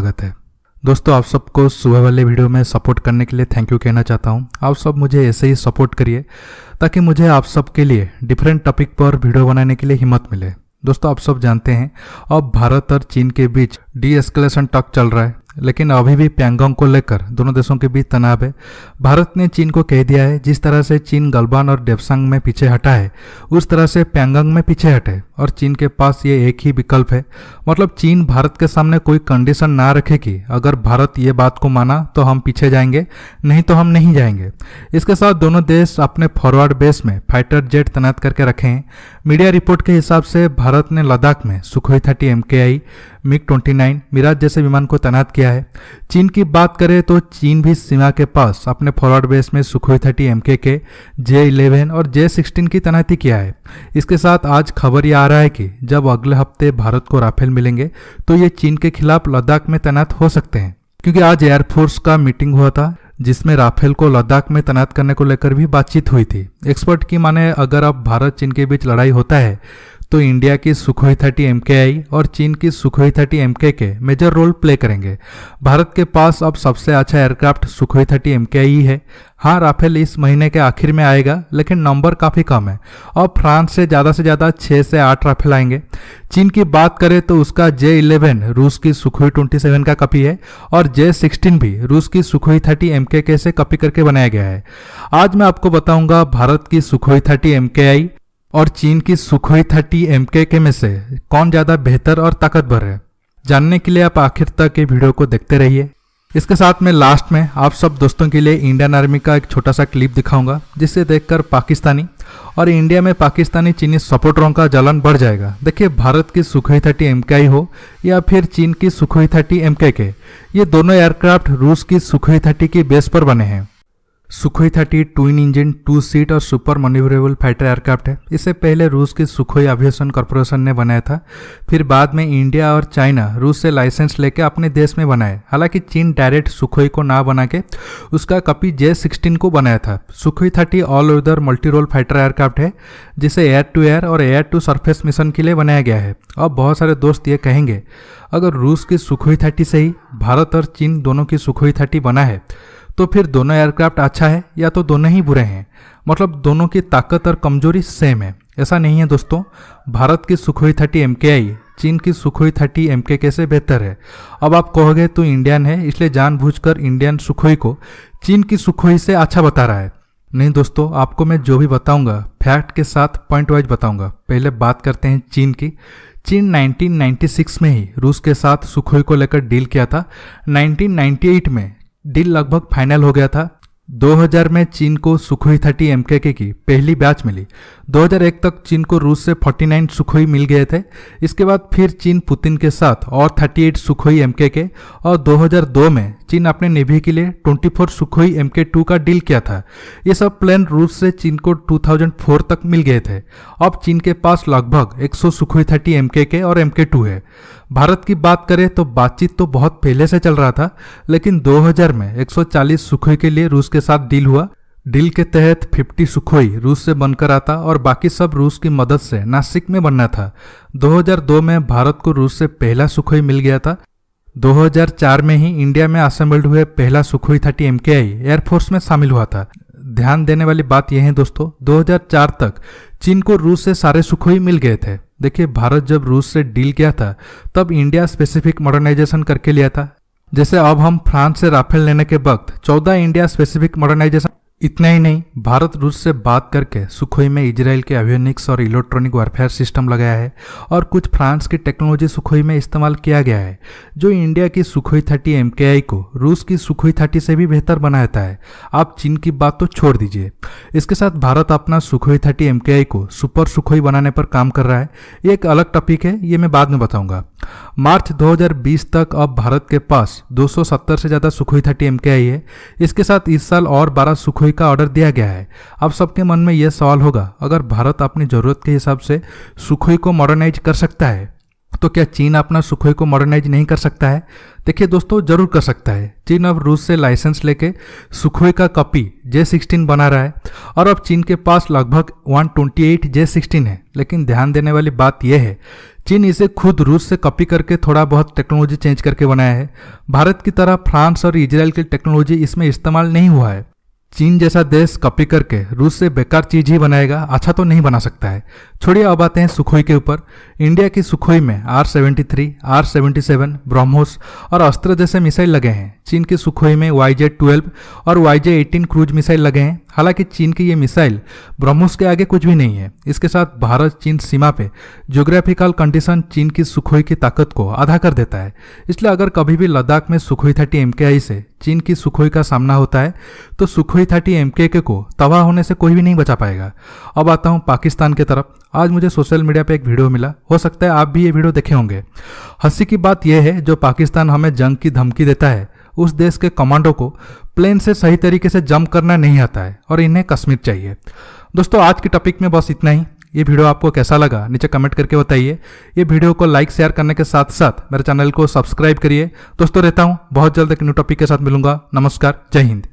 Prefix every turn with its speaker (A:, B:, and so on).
A: स्वागत है। दोस्तों, आप सबको सुबह वाले वीडियो में सपोर्ट करने के लिए थैंक यू कहना चाहता हूं। आप सब मुझे ऐसे ही सपोर्ट करिए ताकि मुझे आप सबके लिए डिफरेंट टॉपिक पर वीडियो बनाने के लिए हिम्मत मिले। दोस्तों, आप सब जानते हैं अब भारत और चीन के बीच डी एस्केलेशन टॉक चल रहा है, लेकिन अभी भी पैंगोंग को लेकर दोनों देशों के बीच तनाव है। भारत ने चीन को कह दिया है जिस तरह से चीन गलवान और डेप्सांग में पीछे हटा है उस तरह से पैंगोंग में पीछे हटे, और चीन के पास ये एक ही विकल्प है। मतलब चीन भारत के सामने कोई कंडीशन ना रखे कि अगर भारत ये बात को माना तो हम पीछे जाएंगे, नहीं तो हम नहीं जाएंगे। इसके साथ दोनों देश अपने फॉरवर्ड बेस में फाइटर जेट तैनात करके रखे हैं। मीडिया रिपोर्ट के हिसाब से भारत ने लद्दाख में सुखोई 30 MKI, MiG-29, मिराज जैसे विमान को तैनात किया है। चीन की बात करें तो चीन भी सीमा के पास अपने फॉरवर्ड बेस में सुखोई 30 MKK, J-11 और J-16 की तैनाती किया है। इसके साथ आज खबर यह आ रहा है कि जब अगले हफ्ते भारत को राफेल मिलेंगे तो ये चीन के खिलाफ लद्दाख में तैनात हो सकते हैं, क्योंकि आज एयरफोर्स का मीटिंग हुआ था जिसमें राफेल को लद्दाख में तैनात करने को लेकर भी बातचीत हुई थी। एक्सपर्ट की माने अगर अब भारत चीन के बीच लड़ाई होता है तो इंडिया की सुखोई 30 MKI और चीन की Sukhoi 30 MKK major role play करेंगे। भारत के पास अब सबसे अच्छा एयरक्राफ्ट सुखोई 30 MKI ही है। हाँ, राफेल इस महीने के आखिर में आएगा, लेकिन नंबर काफ़ी कम है। अब फ्रांस से ज़्यादा 6 से 8 राफेल आएंगे। चीन की बात करें तो उसका J-11 रूस की सुखोई 27 का कॉपी है और J-16 भी रूस की सुखोई 30 MKK से कॉपी करके बनाया गया है। आज मैं आपको बताऊंगा भारत की सुखोई 30 MKI और चीन की सुखोई 30 MKK में से कौन ज़्यादा बेहतर और ताकतवर है। जानने के लिए आप आखिर तक ये वीडियो को देखते रहिए। इसके साथ मैं लास्ट में आप सब दोस्तों के लिए इंडियन आर्मी का एक छोटा सा क्लिप दिखाऊंगा, जिसे देखकर पाकिस्तानी और इंडिया में पाकिस्तानी चीनी सपोर्टरों का जलन बढ़ जाएगा। देखिए, भारत की सुखोई 30 MKI हो या फिर चीन की सुखोई 30 MKK, ये दोनों एयरक्राफ्ट रूस की सुखोई 30 की बेस पर बने हैं। सुखोई 30 ट्विन इंजन 2 सीट और सुपर मैन्यूवरेबल फाइटर एयरक्राफ्ट है। इसे पहले रूस की सुखोई एविएशन कॉर्पोरेशन ने बनाया था, फिर बाद में इंडिया और चाइना रूस से लाइसेंस लेकर अपने देश में बनाए। हालांकि चीन डायरेक्ट सुखोई को ना बना के उसका कॉपी J-16 को बनाया था। Sukhoi 30 all weather multi role fighter aircraft है, जिसे एयर टू एयर और एयर टू सरफेस मिशन के लिए बनाया गया है। अब बहुत सारे दोस्त ये कहेंगे अगर रूस की सुखोई 30 से ही भारत और चीन दोनों की सुखोई 30 बना है तो फिर दोनों एयरक्राफ्ट अच्छा है या तो दोनों ही बुरे हैं। मतलब दोनों की ताकत और कमजोरी सेम है, ऐसा नहीं है दोस्तों। भारत की सुखोई 30 MKI चीन की सुखोई 30 MKK से बेहतर है। अब आप कहोगे तो इंडियन है इसलिए जानबूझकर इंडियन सुखोई को चीन की सुखोई से अच्छा बता रहा है। नहीं दोस्तों, आपको मैं जो भी बताऊंगा फैक्ट के साथ पॉइंट वाइज बताऊंगा। पहले बात करते हैं चीन की। चीन 1996 में ही रूस के साथ सुखोई को लेकर डील किया था। 1998 में डील लगभग फाइनल हो गया था। 2000 में चीन को सुखोई 30 MKK की पहली बैच मिली। 2001 तक चीन को रूस से 49 सुखोई मिल गए थे। इसके बाद फिर चीन पुतिन के साथ और 38 सुखोई MKK और 2002 में चीन अपने नेवी के लिए 24 सुखोई MK2 का डील किया था। ये सब प्लेन रूस से चीन को 2004 तक मिल गए थे। अब चीन के पास लगभग 100 सुखोई 30 MKK और MK2 है। भारत की बात करें तो बातचीत तो बहुत पहले से चल रहा था, लेकिन 2000 में 140 सुखोई के लिए रूस के साथ डील हुआ। डील के तहत 50 सुखोई रूस से बनकर आता और बाकी सब रूस की मदद से नासिक में बनना था। 2002 में भारत को रूस से पहला सुखोई मिल गया था। 2004 में ही इंडिया में असेंबल्ड हुए पहला सुखोई 30 MKI एयरफोर्स में शामिल हुआ था। ध्यान देने वाली बात यह है दोस्तों, 2004 तक चीन को रूस से सारे सुखोई मिल गए थे। देखिए, भारत जब रूस से डील किया था तब इंडिया स्पेसिफिक मॉडर्नाइजेशन करके लिया था। जैसे अब हम फ्रांस से राफेल लेने के वक्त 14 इंडिया स्पेसिफिक मॉडर्नाइजेशन। इतना ही नहीं, भारत रूस से बात करके सुखोई में इजराइल के एवियोनिक्स और इलेक्ट्रॉनिक वारफेयर सिस्टम लगाया है और कुछ फ्रांस की टेक्नोलॉजी सुखोई में इस्तेमाल किया गया है, जो इंडिया की सुखोई 30 MKI को रूस की सुखोई 30 से भी बेहतर बनाता है। आप चीन की बात तो छोड़ दीजिए। इसके साथ भारत अपना सुखोई 30 MKI को सुपर सुखोई बनाने पर काम कर रहा है। ये एक अलग टॉपिक है, ये मैं बाद में बताऊंगा। मार्च 2020 तक अब भारत के पास 270 से ज़्यादा सुखोई 30 MKI है। इसके साथ इस साल और 12 सुखोई का ऑर्डर दिया गया है। अब सबके मन में यह सवाल होगा, अगर भारत अपनी ज़रूरत के हिसाब से सुखोई को मॉडर्नाइज कर सकता है तो क्या चीन अपना सुखोई को मॉडर्नाइज नहीं कर सकता है? देखिए दोस्तों, जरूर कर सकता है। चीन अब रूस से लाइसेंस लेके सुखोई का कॉपी J-16 बना रहा है और अब चीन के पास लगभग 128 J-16 है। लेकिन ध्यान देने वाली बात यह है, चीन इसे खुद रूस से कॉपी करके थोड़ा बहुत टेक्नोलॉजी चेंज करके बनाया है। भारत की तरह फ्रांस और इजराइल की टेक्नोलॉजी इसमें इस्तेमाल नहीं हुआ है। चीन जैसा देश कॉपी करके रूस से बेकार चीज ही बनाएगा, अच्छा तो नहीं बना सकता है। छोड़िए, अब आते हैं सुखोई के ऊपर। इंडिया की सुखोई में R-73, R-77, ब्रह्मोस और अस्त्र जैसे मिसाइल लगे हैं। चीन की सुखोई में YJ-12 और YJ-18 क्रूज मिसाइल लगे हैं। हालांकि चीन की ये मिसाइल ब्रह्मोस के आगे कुछ भी नहीं है। इसके साथ भारत चीन सीमा पे ज्योग्राफिकल कंडीशन चीन की सुखोई की ताकत को आधा कर देता है। इसलिए अगर कभी भी लद्दाख में सुखोई 30 MKI से चीन की सुखोई का सामना होता है तो सुखोई 30 MKK को तबाह होने से कोई भी नहीं बचा पाएगा। अब आता हूँ पाकिस्तान की तरफ। आज मुझे सोशल मीडिया पे एक वीडियो मिला, हो सकता है आप भी ये वीडियो देखे होंगे। हंसी की बात यह है, जो पाकिस्तान हमें जंग की धमकी देता है, उस देश के कमांडो को प्लेन से सही तरीके से जंप करना नहीं आता है और इन्हें कश्मीर चाहिए। दोस्तों, आज की टॉपिक में बस इतना ही। ये वीडियो आपको कैसा लगा नीचे कमेंट करके बताइए। ये वीडियो को लाइक शेयर करने के साथ साथ मेरे चैनल को सब्सक्राइब करिए। दोस्तों, रहता हूँ बहुत जल्द एक न्यू टॉपिक के साथ मिलूंगा। नमस्कार, जय हिंद।